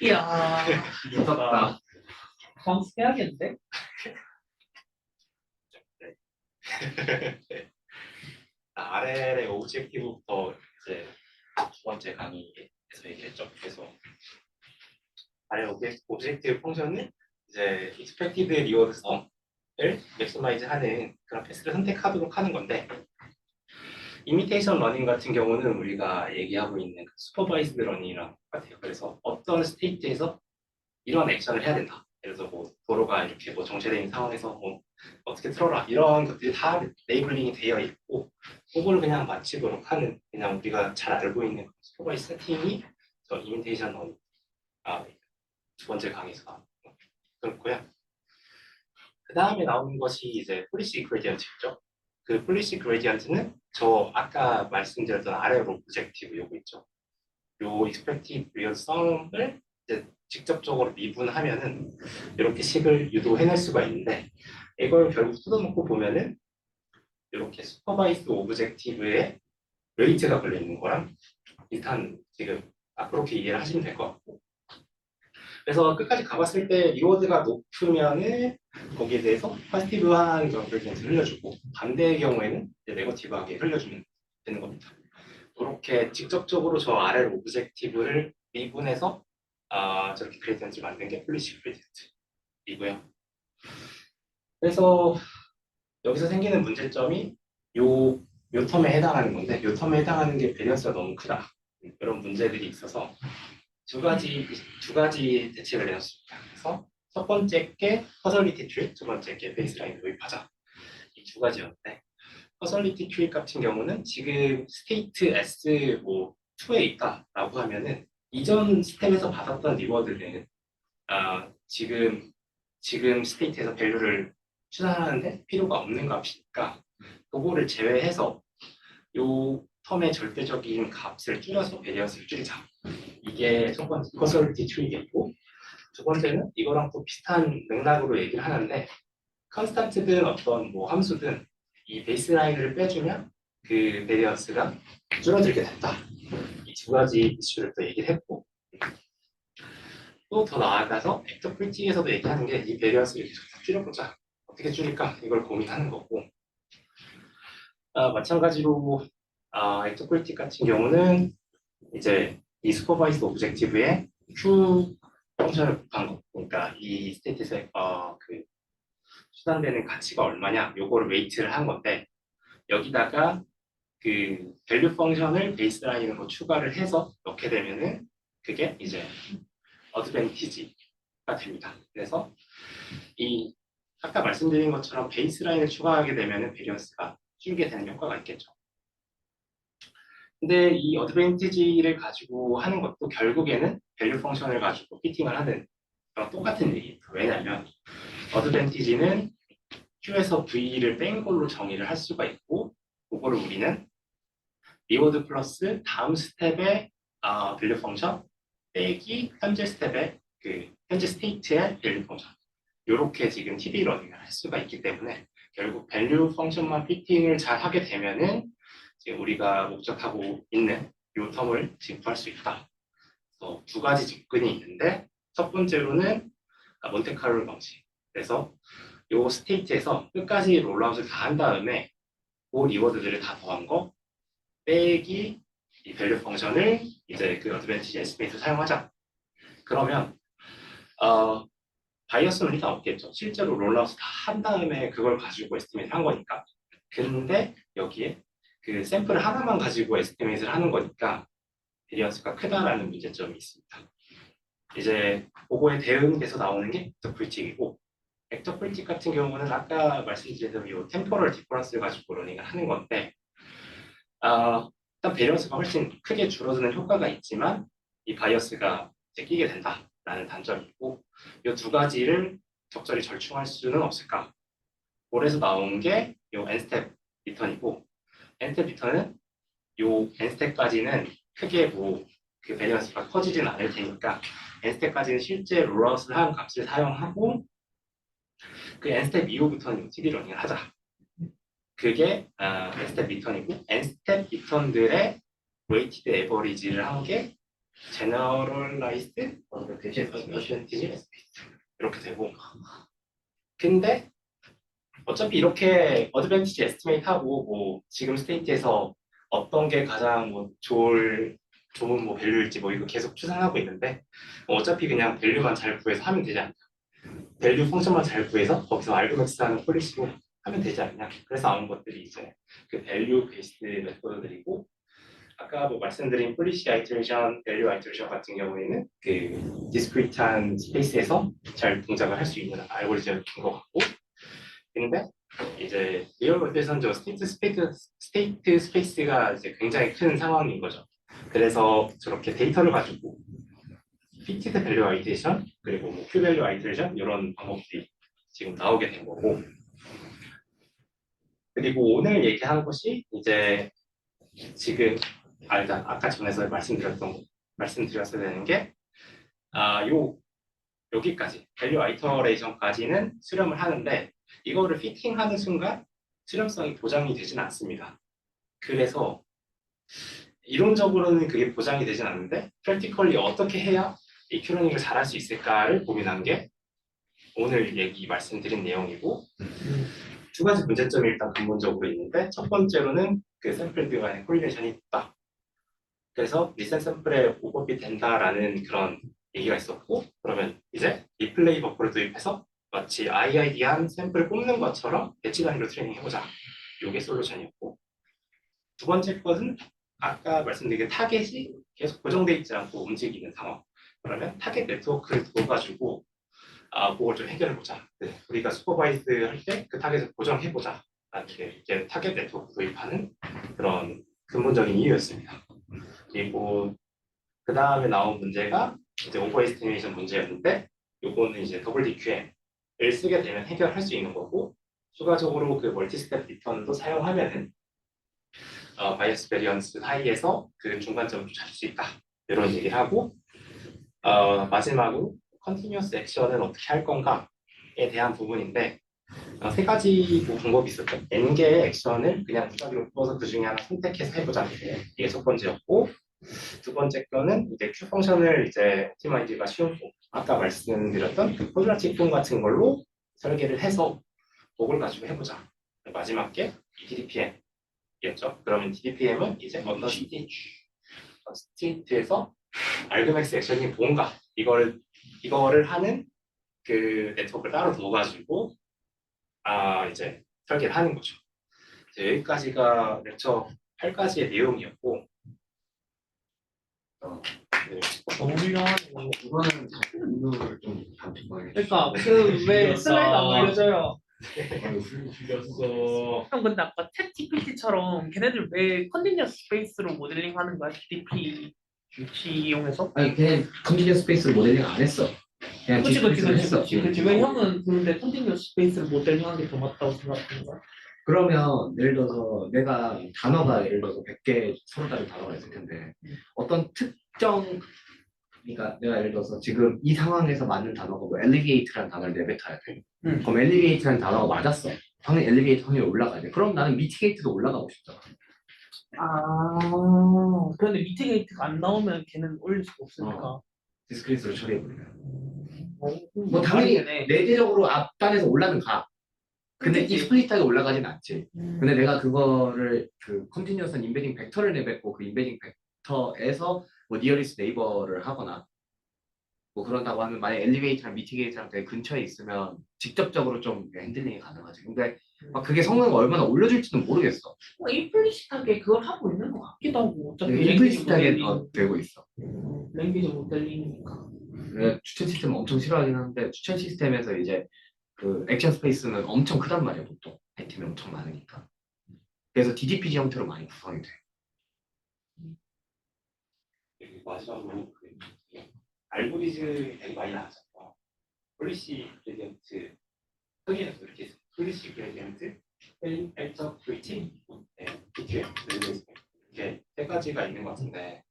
이야, 미쳤다. 방송해야겠는데? RL의 오브젝티브부터 이제 두 번째 강의에서 얘기했죠. 그래서 RL 오브젝티브 펑션은 이제 expected reward sum을 맥시마이즈하는 그런 패스를 선택하도록 하는 건데, 이미테이션 러닝 같은 경우는 우리가 얘기하고 있는 슈퍼바이스드 러닝이랑 똑같아요. 그래서 어떤 스테이트에서 이런 액션을 해야 된다. 예를 들어서 뭐 도로가 이렇게 뭐 정체되어 있는 상황에서 뭐 어떻게 틀어라, 이런 것들이 다 레이블링이 되어 있고, 그걸 그냥 마치도록 하는, 그냥 우리가 잘 알고 있는 슈퍼바이스 세팅이 저 이미테이션 러닝 두 번째 강의에서 그렇고요. 그 다음에 나오는 것이 이제 폴리시 그레디언트죠. 그 폴리시 그레디언트는 저 아까 말씀드렸던 아래 오브젝티브 요거 있죠. 요 expected real sum을 이제 직접적으로 미분하면은 이렇게 식을 유도해낼 수가 있는데, 이걸 결국 뜯어놓고 보면은 이렇게 슈퍼바이스 오브젝티브에 웨이트가 걸려 있는 거랑 비슷한, 지금 그렇게 이해를 하시면 될 것 같고, 그래서 끝까지 가봤을 때 리워드가 높으면은 거기에 대해서 포지티브한 그런 그레디언트를 흘려주고, 반대의 경우에는 이제 네거티브하게 흘려주면 되는 겁니다. 이렇게 직접적으로 저 아래 오브젝티브를 미분해서 저렇게 그레디언트를 만든 게 폴리시 그레디언트이고요. 그래서 여기서 생기는 문제점이 요 텀에 해당하는 건데, 요 텀에 해당하는 게 베리언스가 너무 크다, 이런 문제들이 있어서 두 가지 대책을 내놨습니다. 그래서 첫 번째 게 커설리티 트리, 두 번째 게 베이스라인 도입하자, 이 두 가지였는데, 커설리티 트리 같은 경우는 지금 스테이트 S 뭐 2에 있다라고 하면은 이전 스텝에서 받았던 리워드는 지금 스테이트에서 밸류를 추산하는데 필요가 없는 값이니까 그거를 제외해서 요 텀의 절대적인 값을 줄여서 베리언스를 줄이자. 이게 첫 번째 커설리티 트리겠고, 두 번째는 이거랑 또 비슷한 맥락으로 얘기를 하는데, 컨스탄트든 어떤 뭐 함수든 이 베이스라인을 빼주면 그 베리언스가 줄어들게 된다. 이 두 가지 이슈를 또 얘기를 했고, 또 더 나아가서 액터 프리팅에서도 얘기하는 게 이 베리언스를 계속 줄여보자. 어떻게 줄일까? 이걸 고민하는 거고, 마찬가지로 액터 프리팅 같은 경우는 이제 이 슈퍼바이스 오브젝티브에 Q 펑션을 곱한 거, 그러니까 이 스테이트에서 그 수단되는 가치가 얼마냐, 요거를 웨이트를 한 건데, 여기다가 그 밸류 펑션을 베이스라인으로 추가를 해서 넣게 되면은 그게 이제 어드밴티지가 됩니다. 그래서 이 아까 말씀드린 것처럼 베이스라인을 추가하게 되면은 베리언스가 줄게 되는 효과가 있겠죠. 근데 이 어드밴티지를 가지고 하는 것도 결국에는 밸류 펑션을 가지고 피팅을 하는 그런 똑같은 얘기예요. 왜냐하면 어드밴티지는 Q에서 V를 뺀 걸로 정의를 할 수가 있고, 그거를 우리는 리워드 플러스 다음 스텝의 밸류 펑션 빼기 현재 스텝의 그 현재 스테이트의 밸류 펑션, 이렇게 지금 TD 러닝을 할 수가 있기 때문에 결국 밸류 펑션만 피팅을 잘 하게 되면은 지금 우리가 목적하고 있는 이 텀을 지금 구할 수 있다. 그래서 두 가지 접근이 있는데, 첫 번째로는 몬테카를로 방식. 그래서 이 스테이트에서 끝까지 롤아웃을 다 한 다음에 그 리워드들을 다 더한 거 빼기 이 밸류 펑션을 이제 그 어드밴티지 에스티메이트를 사용하자. 그러면 바이어스는 일단 없겠죠. 실제로 롤아웃을 다 한 다음에 그걸 가지고 에스티메이트를 한 거니까. 근데 여기에 그 샘플을 하나만 가지고 에스티메이트를 하는 거니까 베리언스가 크다라는 문제점이 있습니다. 이제 그거에 대응돼서 나오는 게 벡터 프리팅이고, 벡터 프리팅 같은 경우는 아까 말씀드린 대로 이 템포럴 디퍼런스를 가지고 러닝을 하는 건데, 일단 베리언스가 훨씬 크게 줄어드는 효과가 있지만 이 바이어스가 이제 끼게 된다라는 단점이고, 이 두 가지를 적절히 절충할 수는 없을까? 그래서 나온 게 이 n스텝 리턴이고, n스텝 리턴은 이 n스텝까지는 크게 뭐 그 베리언스가 커지진 않을 테니까 n스텝까지는 실제 롤아웃을 한 값을 사용하고, 그 n스텝 이후부터는 TD 러닝을 하자. 그게 n스텝 리턴이고, n스텝 리턴들의 웨이티드 에버리지를 한 게 제너럴라이ዝ드 대신 어센티지 이렇게 되고 근데 어차피 이렇게 어드밴티지 에스티메이트하고 뭐 지금 스테이트에서 어떤 게 가장 뭐 좋은 뭐 밸류일지 뭐 이거 계속 추산하고 있는데 뭐 어차피 그냥 밸류만 잘 구해서 하면 되지 않냐 밸류 펑션만 잘 구해서 거기서 알고맥스하는 폴리시로 하면 되지 않냐 그래서 나온 것들이 이제 그 밸류 베이스드 메소드들이고 아까 뭐 말씀드린 폴리시 아이터레이션, 밸류 아이터레이션 같은 경우에는 그 디스크리트한 스페이스에서 잘 동작을 할 수 있는 알고리즘인 것 같고 근데 이제 리얼월드에서는 저 스테이트 스페이스가 이제 굉장히 큰 상황인 거죠. 그래서 저렇게 데이터를 가지고 피티드 밸류 아이터레이션 그리고 뭐 q 밸류 아이터레이션 이런 방법들이 지금 나오게 된 거고 그리고 오늘 얘기하는 것이 이제 지금 일단 아까 전에서 말씀드렸어야 되는 게 여기까지 밸류 아이터레이션까지는 수렴을 하는데 이거를 피팅하는 순간 수렴성이 보장이 되진 않습니다. 그래서 이론적으로는 그게 보장이 되진 않는데 프랙티컬리 어떻게 해야 이 큐러닝을 잘할 수 있을까를 고민한 게 오늘 말씀드린 내용이고 두 가지 문제점이 일단 근본적으로 있는데 첫 번째로는 그 샘플들 간의 콜리레이션이 있다. 그래서 리센 샘플에 오버핏 된다라는 그런 얘기가 있었고 그러면 이제 리플레이 버퍼를 도입해서 마치 IID한 샘플을 뽑는 것처럼 배치 단위로 트레이닝 해보자. 이게 솔루션이었고 두 번째 것은 아까 말씀드린 타겟이 계속 고정되어 있지 않고 움직이는 상황. 그러면 타겟 네트워크를 둬가지고 그걸 좀 해결해보자. 네, 우리가 슈퍼바이즈 할 때 그 타겟을 고정해보자. 이게 타겟 네트워크 도입하는 그런 근본적인 이유였습니다. 그리고 그 다음에 나온 문제가 이제 오버 에스티메이션 문제였는데 요거는 이제 더블 DQM을 쓰게 되면 해결할 수 있는 거고 추가적으로 그 멀티 스텝 리턴도 사용하면은 바이어스 베리언스 사이에서 그 중간점을 좀 찾을 수 있다 이런 얘기를 하고 마지막으로 컨티뉴어스 액션은 어떻게 할 건가에 대한 부분인데 세 가지 뭐 방법이 있었죠. n개의 액션을 그냥 무작위로 풀어서 그 중에 하나 선택해서 해보자. 이게 첫 번째였고 두 번째 거는 이제 Q 펑션을 이제 옵티마이즈가 쉬운 폼, 아까 말씀드렸던 그 쿼드라틱 폼 같은 걸로 설계를 해서 그걸 가지고 해보자. 마지막 게 DDPM이었죠. 그러면 DDPM은 이제 어떤 스테이트에서 알그맥스 액션이 뭔가 이거를 하는 그 네트워크를 따로 둬가지고 이제 설계를 하는 거죠. 여기까지가 렉처 8가지의 내용이었고 네. 너무 훌륭하네. 이거는 이유를 좀 단축하게. 그러니까 그 왜 슬라이드 안 올려줘요? 죽였어. 형 근데 아까 챗 GPT처럼 걔네들 왜 컨티뉴어스 스페이스로 모델링 하는 거야? DP 이용해서? 아니 그냥 컨티뉴어스 스페이스를 모델링 안 했어. 그냥 그치 했어. 왜 형은 근데 컨티뉴어스 스페이스를 모델링 하는 게 더 맞다고 생각하는 거야? 그러면 예를 들어서 내가 단어가 예를 들어서 100개 서로 다른 단어가 있을 텐데 어떤 특정 그러니까 내가 예를 들어서 지금 이 상황에서 맞는 단어가 뭐 엘리게이트라는 단어를 내뱉어야 돼. 그럼 엘리게이트라는 단어가 맞았어. 당연히 엘리게이트 확률이 올라가야 돼. 그럼 나는 미티게이트도 올라가고 싶잖아. 그런데 미티게이트가 안 나오면 걔는 올릴 수가 없으니까. 디스크리스로 처리해버리면. 뭐 당연히 내재적으로 앞단에서 올라는 가. 근데 그치. 익스플리트하게 올라가진 않지. 근데 내가 그거를 그 컨티뉴어스한 인베딩 벡터를 내뱉고 그 인베딩 벡터에서 뭐 니어리스트 네이버를 하거나 뭐 그런다고 하면 만약 엘리베이터랑 미티게이터랑 되게 근처에 있으면 직접적으로 좀 핸들링이 가능하지. 근데 막 그게 성능을 얼마나 올려줄지는 모르겠어. 임플리시트하게 그걸 하고 있는 것 같기도 하고 어차피 임플리시트하게 되고 있어. 랭귀지 모델링이니까. 내가 추천 시스템 엄청 싫어하긴 하는데 추천 시스템에서 이제 그 액션 스페이스는 엄청 크단 말이야 보통. 아이템이 엄청 많으니까. 그래서 DDPG 형태로 많이 구성이 돼. 마지막으로 알고리즘이 되게 많이 나왔잖아요. 폴리시 그레디언트 흔히서 이렇게 있어요. 폴리시 그레디언트, 펠터 브리팅, PQ 이렇게 세 가지가 있는 것 같은데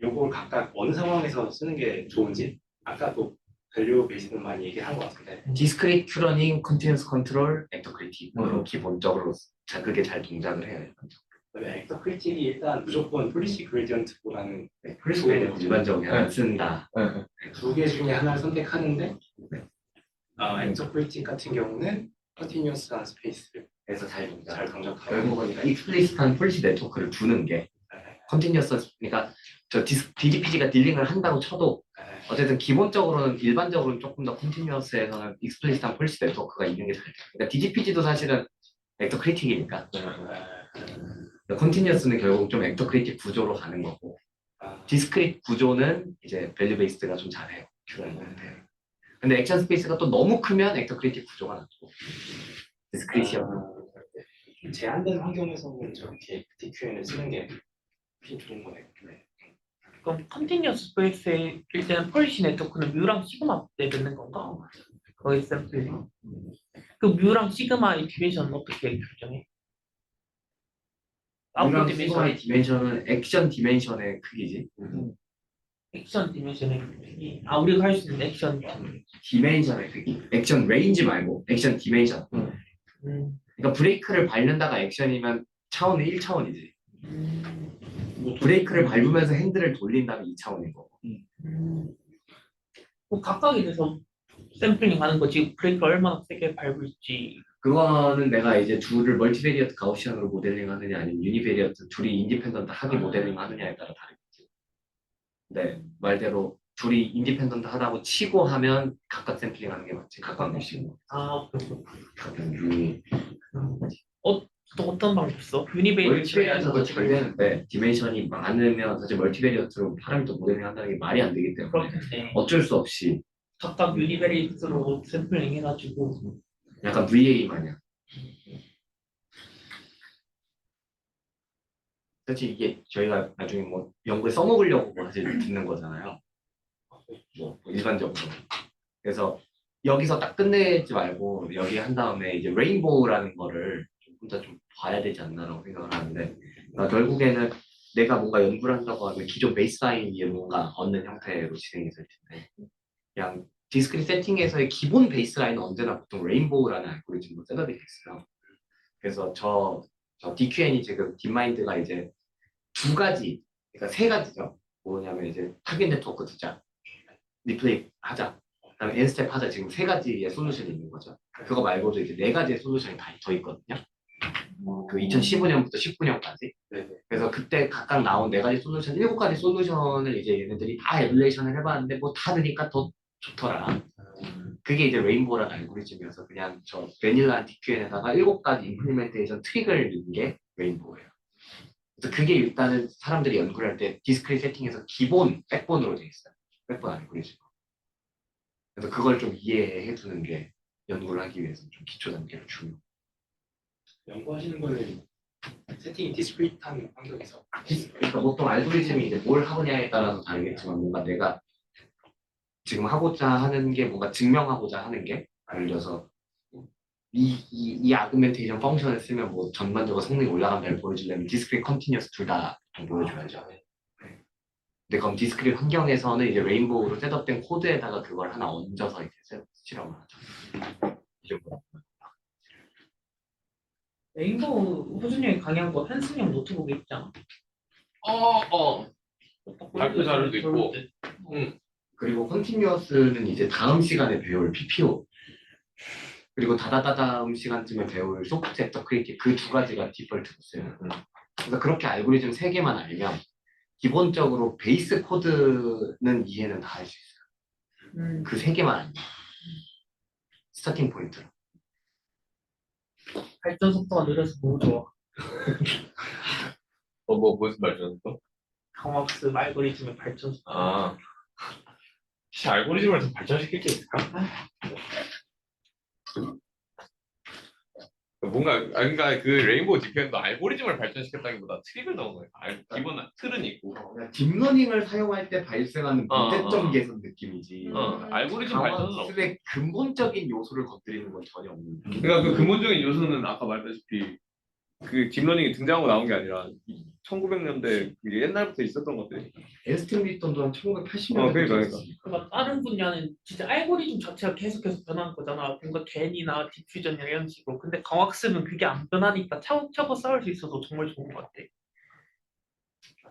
요걸 각각 어느 상황에서 쓰는 게 좋은지 아까도 밸류 베이스는 많이 얘기를 한 것 같은데 디스크리트 큐러닝, 컨티뉴어스 컨트롤, 액터 크리티브로 기본적으로 그게 잘 동작을 해야 돼요. 그다음에 액터 크리틱이 일단 무조건 폴리시 그레디언트라는 프리스웨이는 일반적으로 안 쓴다. 두 개 중에 하나를 선택하는데 액터 크리틱 같은 경우는 컨티뉴어스한 스페이스를 그래서 잘 잘 강조하고 결국은 그러니까 익스플리시트한 폴리시 네트워크를 두는 게 컨티뉴어스 그러니까 저 DDPG가 딜링을 한다고 쳐도 어쨌든 기본적으로는 일반적으로는 조금 더 컨티뉴어스에서는 익스플리시트한 폴리시 네트워크가 있는 게 잘 돼요. 그러니까 DDPG도 사실은 벡터 크리틱이니까 컨티뉴어스는 결국 좀 벡터 크리틱 구조로 가는 거고 디스크릿 구조는 이제 밸류 베이스드가 좀 잘해요. 주는 건데. 근데 액션 스페이스가 또 너무 크면 벡터 크리틱 구조가 낮고 디스크릿이요. 제한된 환경에서는 저렇게 DQN을 쓰는 게 훨씬 좋은 거네요. 그럼 컨티뉴어스 스페이스에 일단 폴리시 네트워크는 뮤랑 시그마 때 듣는 건가? 거의 샘플링. 그 뮤랑 시그마의 디멘션은 어떻게 결정해? 아웃풋 이런 디멘션, 시그마의 디멘션은 액션 디멘션의 크기지. 액션 디멘션의 크기. 아, 우리가 할 수 있는 액션. 디멘션의 크기. 액션 레인지 말고 액션 디멘션. 음, 그러니까 브레이크를 밟는다가 액션이면 차원은 1차원이지. 음, 브레이크를 밟으면서 핸들을 돌린다면 2차원인 거고. 뭐 각각에 대해서 샘플링 하는 거지. 브레이크를 얼마나 세게 밟을지. 그거는 내가 이제 둘을 멀티베리어트 가우시안으로 모델링 하느냐 아니면 유니베리어트 둘이 인디펜던트 하게 모델링 하느냐에 따라 다르겠지. 근데 말대로 둘이 인디펜던트 하다고 치고 하면 각각 샘플링 하는 게 맞지. 각각 몇씩. 아, 오케이. 각각 유니. 또 어떤 방법 있어? 유니베이스를 멀티베리어트도 잘 되는데 디멘션이 많으면 사실 멀티베리어트로 파라미터 모델링 한다는 게 말이 안 되기 때문에 그렇겠네. 어쩔 수 없이 각각 유니베이스로 샘플링 해가지고. 약간 VA 마냥. 사실 이게 저희가 나중에 뭐 연구에 써먹으려고 사실 듣는 거잖아요. 뭐 일반적으로. 그래서 여기서 딱 끝내지 말고 여기 한 다음에 이제 레인보우라는 거를 좀 혼자 좀 봐야 되지 않나라고 생각을 하는데 그러니까 결국에는 내가 뭔가 연구를 한다고 하면 기존 베이스라인 위에 뭔가 얻는 형태로 진행이 될 텐데 그냥 디스크릿 세팅에서의 기본 베이스라인은 언제나 보통 레인보우라는 알고리즘으로 셋업이 돼 있어요. 그래서 저 DQN이 지금 딥마인드가 이제 두 가지, 그러니까 세 가지죠. 뭐냐면 이제 타겟 네트워크 두자, 리플레이 하자, 그다음에 엔스텝 하자. 지금 세 가지의 솔루션이 있는 거죠. 그거 말고도 이제 네 가지의 솔루션이 다 더 있거든요. 그 2015년부터 19년까지. 그래서 그때 각각 나온 네 가지 솔루션, 일곱 가지 솔루션을 이제 얘네들이 다 에뮬레이션을 해봤는데 뭐 다 넣으니까 더 좋더라. 그게 이제 레인보우라는 알고리즘이어서 그냥 저 베닐라 DQN에다가 일곱 가지 임플리멘테이션 트릭을 넣은 게 레인보우예요. 그래서 그게 일단은 사람들이 연구를 할 때 디스크릿 세팅에서 기본 백본으로 되어 있어요. 백본 알고리즘. 그래서 그걸 좀 이해해 두는 게 연구를 하기 위해서 좀 기초 단계로 중요. 연구하시는 거는 세팅이 디스크릿한 환경에서 그러니까 보통 알고리즘이 이제 뭘 하느냐에 따라서 다르겠지만 뭔가 내가 지금 하고자 하는 게 뭔가 증명하고자 하는 게 예를 들어서 이 아그멘테이션 펑션을 쓰면 뭐 전반적으로 성능이 올라간다를 보여주려면 디스크릿 컨티뉴어스 둘 다 보여줘야죠. 근데 그럼 디스크릿 환경에서는 이제 레인보우로 셋업된 코드에다가 그걸 하나 얹어서 이제 실험을 하죠. 이 정도. 레인보우 호준이 강의한 거 한승형 노트북에 있잖아. 발표 자료도 있고. 그리고 컨티뉴어스는 이제 다음 시간에 배울 PPO 그리고 다다다다음 시간쯤에 배울 소프트 앱터 크리에이티브 그 두 가지가 디폴트로 써요. 그래서 그렇게 알고리즘 세 개만 알면 기본적으로 베이스 코드는 이해는 다 할 수 있어요. 그 세 개만 알면 스타팅 포인트로. 발전 속도가 느려서 너무 좋아. 무슨 말이었어? 강왁스 알고리즘의 발전 속도. 아, 혹시 알고리즘을 더 발전시킬 게 있을까? 뭔가, 그러니까 그 레인보우 디펜도 알고리즘을 발전시켰다기보다 트릭을 넣은 거예요. 기본 틀은 있고. 딥러닝을 사용할 때 발생하는 문제점 어. 개선 느낌이지. 알고리즘 발전은 없어. 강화학습의 근본적인 요소를 건드리는 건 전혀 없는. 그러니까 그 근본적인 요소는 아까 말했다시피 그 딥러닝이 등장하고 나온 게 아니라 1900년대 옛날부터 있었던 것들이. 에스티메이터도 한 1980년대. 그러니까. 그러니까 다른 분야는 진짜 알고리즘 자체가 계속해서 변하는 거잖아. 뭔가 겐이나 디퓨전이나 이런 식으로. 근데 광학습은 그게 안 변하니까 차곡차곡 쌓을 수 있어서 정말 좋은 것 같아.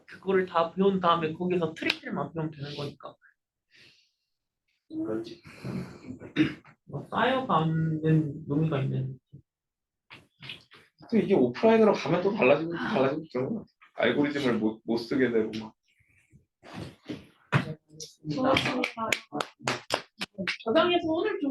그거를 다 배운 다음에 거기서 트리플만 배우면 되는 거니까. 그렇지. 뭐 쌓여가는 의미가 있는. 또 이게 오프라인으로 가면 또 달라지고 그런 거 같아. 알고리즘을 못 쓰게 되고 막. 수고하셨습니다. 과장에서 오늘 좀